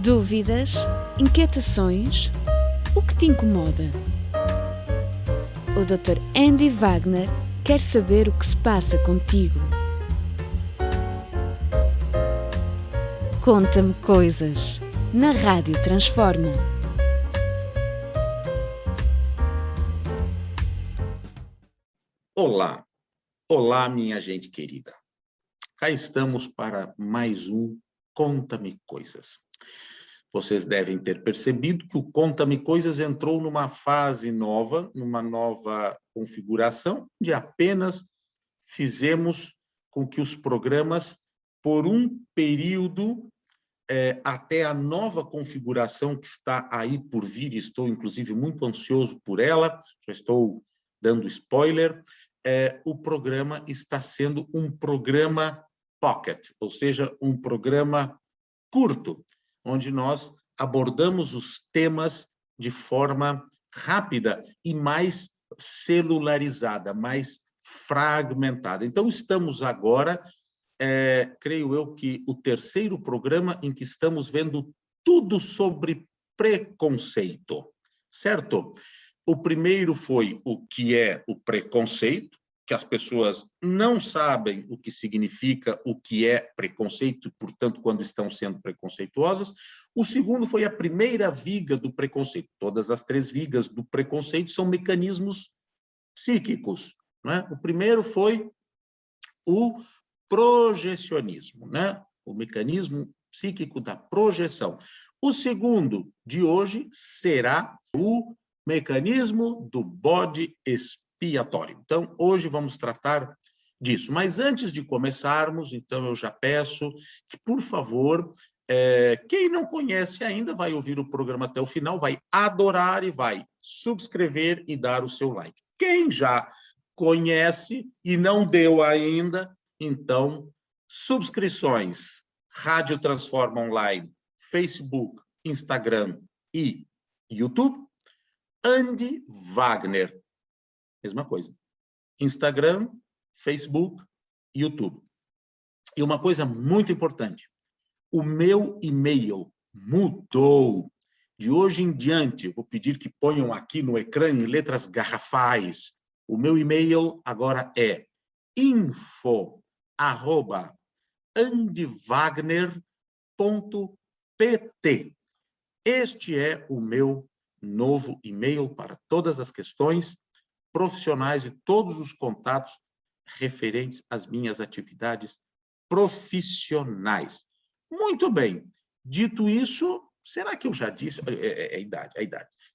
Dúvidas? Inquietações? O que te incomoda? O Dr. Andy Wagner quer saber o que se passa contigo. Conta-me coisas, na Rádio Transforma. Olá, olá minha gente querida. Cá estamos para mais um Conta-me Coisas. Vocês devem ter percebido que o Conta-me Coisas entrou numa fase nova, numa nova configuração, onde apenas fizemos com que os programas, por um período, até a nova configuração que está aí por vir, estou inclusive muito ansioso por ela, já estou dando spoiler, o programa está sendo um programa pocket, ou seja, um programa curto, onde nós abordamos os temas de forma rápida e mais celularizada, mais fragmentada. Então, estamos agora, creio eu que o terceiro programa em que estamos vendo tudo sobre preconceito, certo? O primeiro foi o que é o preconceito, que as pessoas não sabem o que significa, o que é preconceito, portanto, quando estão sendo preconceituosas. O segundo foi a primeira viga do preconceito. Todas as três vigas do preconceito são mecanismos psíquicos, né? O primeiro foi o projecionismo, né? O mecanismo psíquico da projeção. O segundo de hoje será o mecanismo do bode expiatório. Então, hoje vamos tratar disso. Mas antes de começarmos, então, eu já peço que, por favor, quem não conhece ainda vai ouvir o programa até o final, vai adorar e vai subscrever e dar o seu like. Quem já conhece e não deu ainda, então, subscrições, Rádio Transforma Online, Facebook, Instagram e YouTube, Andy Wagner, mesma coisa. Instagram, Facebook, YouTube. E uma coisa muito importante, o meu e-mail mudou. De hoje em diante, vou pedir que ponham aqui no ecrã em letras garrafais. O meu e-mail agora é info@andywagner.pt. Este é o meu novo e-mail para todas as questões profissionais e todos os contatos referentes às minhas atividades profissionais. Muito bem. Dito isso, será que eu já disse? É a idade.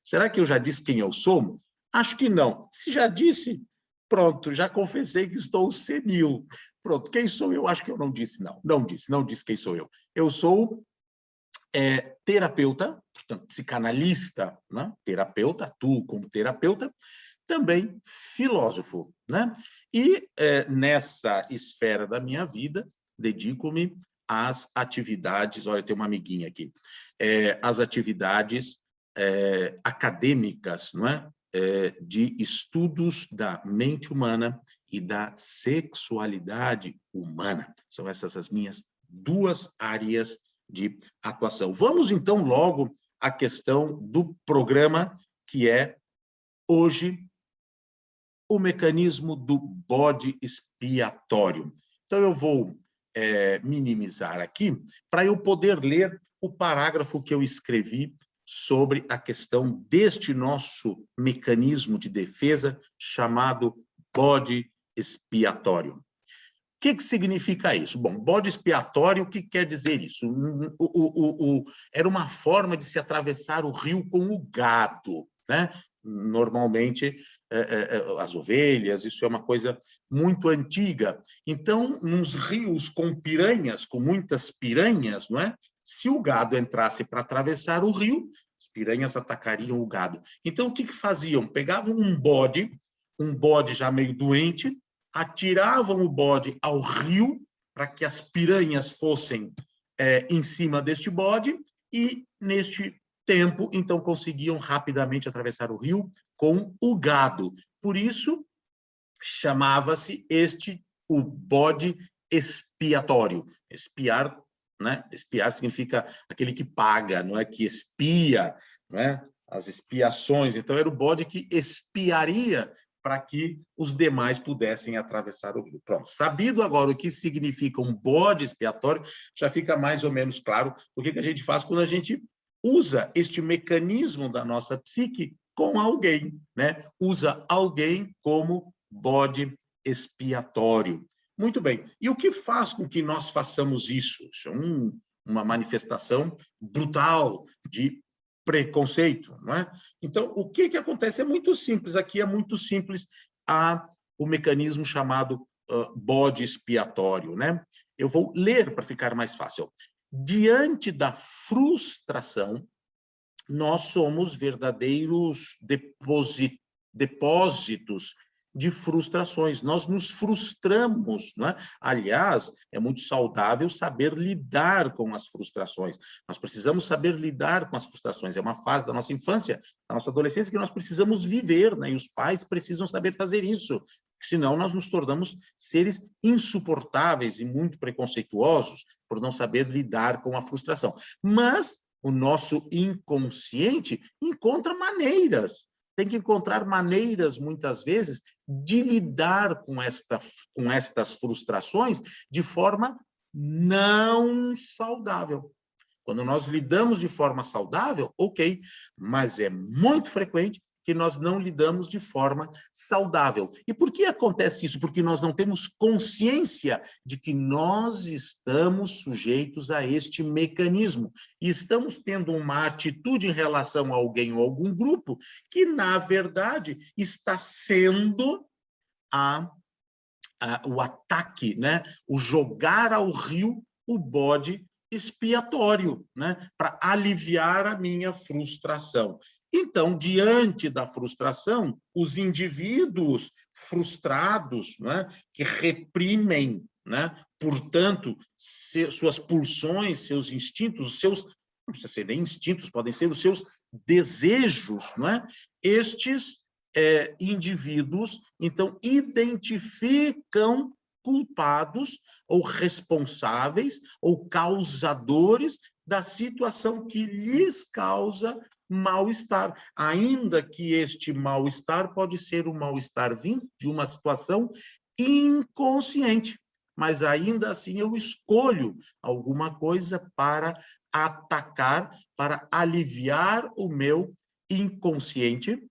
Será que eu já disse quem eu sou? Acho que não. Se já disse, pronto, já confessei que estou senil. Pronto, quem sou eu? Acho que eu não disse, não. Não disse quem sou eu. Eu sou terapeuta, portanto, psicanalista, né? Terapeuta, atuo como terapeuta, também filósofo, né? E nessa esfera da minha vida, dedico-me às atividades, olha, tem uma amiguinha aqui, às atividades acadêmicas, não é? De estudos da mente humana e da sexualidade humana. São essas as minhas duas áreas de atuação. Vamos, então, logo à questão do programa, que é, hoje, o mecanismo do bode expiatório. Então, eu vou minimizar aqui para eu poder ler o parágrafo que eu escrevi sobre a questão deste nosso mecanismo de defesa chamado bode expiatório. O que significa isso? Bom, bode expiatório, o que quer dizer isso? Era uma forma de se atravessar o rio com o gado, né? Normalmente, as ovelhas, isso é uma coisa muito antiga. Então, nos rios com piranhas, com muitas piranhas, não é? Se o gado entrasse para atravessar o rio, as piranhas atacariam o gado. Então, o que faziam? Pegavam um bode já meio doente, atiravam o bode ao rio para que as piranhas fossem em cima deste bode e, neste tempo, então, conseguiam rapidamente atravessar o rio com o gado. Por isso, chamava-se o bode expiatório. Expiar né? Espiar significa aquele que paga, não é? Que espia, né? As expiações. Então, era o bode que espiaria para que os demais pudessem atravessar o rio. Pronto, sabido agora o que significa um bode expiatório, já fica mais ou menos claro o que a gente faz quando a gente usa este mecanismo da nossa psique com alguém, né? Usa alguém como bode expiatório. Muito bem. E o que faz com que nós façamos isso? Isso é uma manifestação brutal de preconceito, não é? Então, o que acontece? É muito simples. Aqui é muito simples o mecanismo chamado bode expiatório, né? Eu vou ler para ficar mais fácil. Diante da frustração, nós somos verdadeiros depósitos de frustrações. Nós nos frustramos, não é? Aliás, é muito saudável saber lidar com as frustrações. Nós precisamos saber lidar com as frustrações. É uma fase da nossa infância, da nossa adolescência, que nós precisamos viver, né? E os pais precisam saber fazer isso. Senão, nós nos tornamos seres insuportáveis e muito preconceituosos por não saber lidar com a frustração. Mas o nosso inconsciente encontra maneiras, tem que encontrar maneiras, muitas vezes, de lidar com estas frustrações de forma não saudável. Quando nós lidamos de forma saudável, ok, mas é muito frequente que nós não lidamos de forma saudável. E por que acontece isso? Porque nós não temos consciência de que nós estamos sujeitos a este mecanismo. E estamos tendo uma atitude em relação a alguém ou algum grupo que, na verdade, está sendo o ataque, né? O jogar ao rio o bode expiatório, né? Para aliviar a minha frustração. Então, diante da frustração, os indivíduos frustrados, né, que reprimem, né, portanto, suas pulsões, seus instintos, não precisa ser nem instintos, podem ser os seus desejos, não é? Estes indivíduos, então, identificam culpados ou responsáveis ou causadores da situação que lhes causa mal-estar, ainda que este mal-estar pode ser um mal-estar vindo de uma situação inconsciente, mas ainda assim eu escolho alguma coisa para atacar, para aliviar o meu inconsciente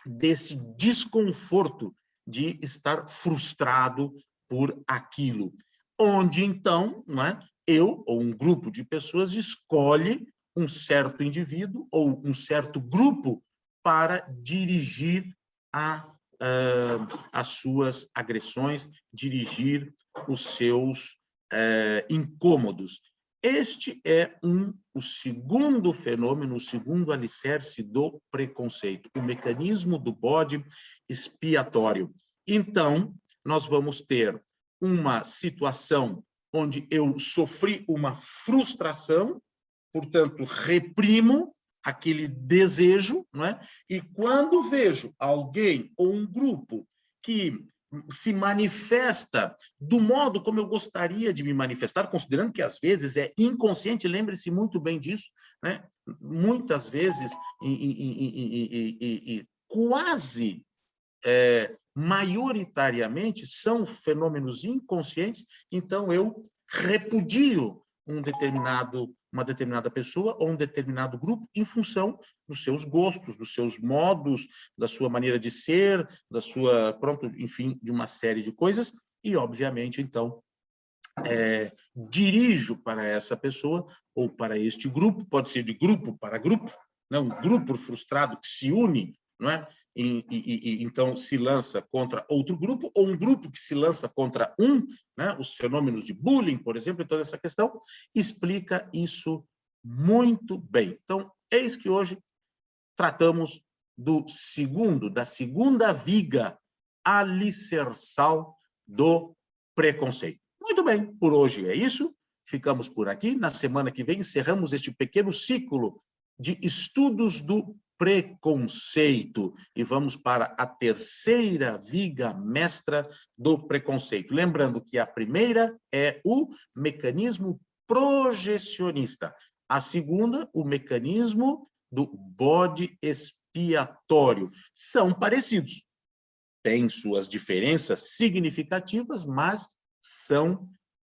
desse desconforto de estar frustrado por aquilo, onde então, não é, eu ou um grupo de pessoas escolhe um certo indivíduo ou um certo grupo para dirigir as suas agressões, dirigir os seus incômodos. Este é o segundo fenômeno, o segundo alicerce do preconceito, o mecanismo do bode expiatório. Então, nós vamos ter uma situação onde eu sofri uma frustração, portanto, reprimo aquele desejo, não é? E quando vejo alguém ou um grupo que se manifesta do modo como eu gostaria de me manifestar, considerando que às vezes é inconsciente, lembre-se muito bem disso, né? Muitas vezes, quase maioritariamente, são fenômenos inconscientes, então eu repudio uma determinada pessoa ou um determinado grupo em função dos seus gostos, dos seus modos, da sua maneira de ser, da sua, pronto, enfim, de uma série de coisas, e, obviamente, então, dirijo para essa pessoa ou para este grupo, pode ser de grupo para grupo, né? Um grupo frustrado que se une, não é? E então se lança contra outro grupo, ou um grupo que se lança contra né? Os fenômenos de bullying, por exemplo, e toda essa questão, explica isso muito bem. Então, eis que hoje tratamos da segunda viga alicerçal do preconceito. Muito bem, por hoje é isso. Ficamos por aqui. Na semana que vem encerramos este pequeno ciclo de estudos do preconceito e vamos para a terceira viga mestra do preconceito. Lembrando que a primeira é o mecanismo projecionista. A segunda, o mecanismo do bode expiatório. São parecidos. Têm suas diferenças significativas, mas são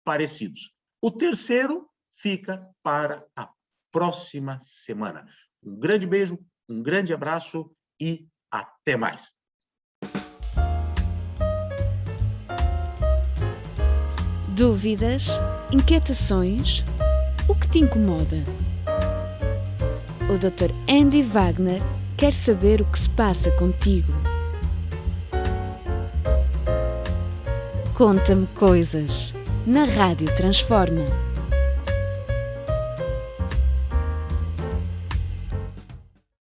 parecidos. O terceiro fica para a próxima semana. Um grande beijo, um grande abraço e até mais. Dúvidas? Inquietações? O que te incomoda? O Dr. Andy Wagner quer saber o que se passa contigo. Conta-me coisas na Rádio Transforma.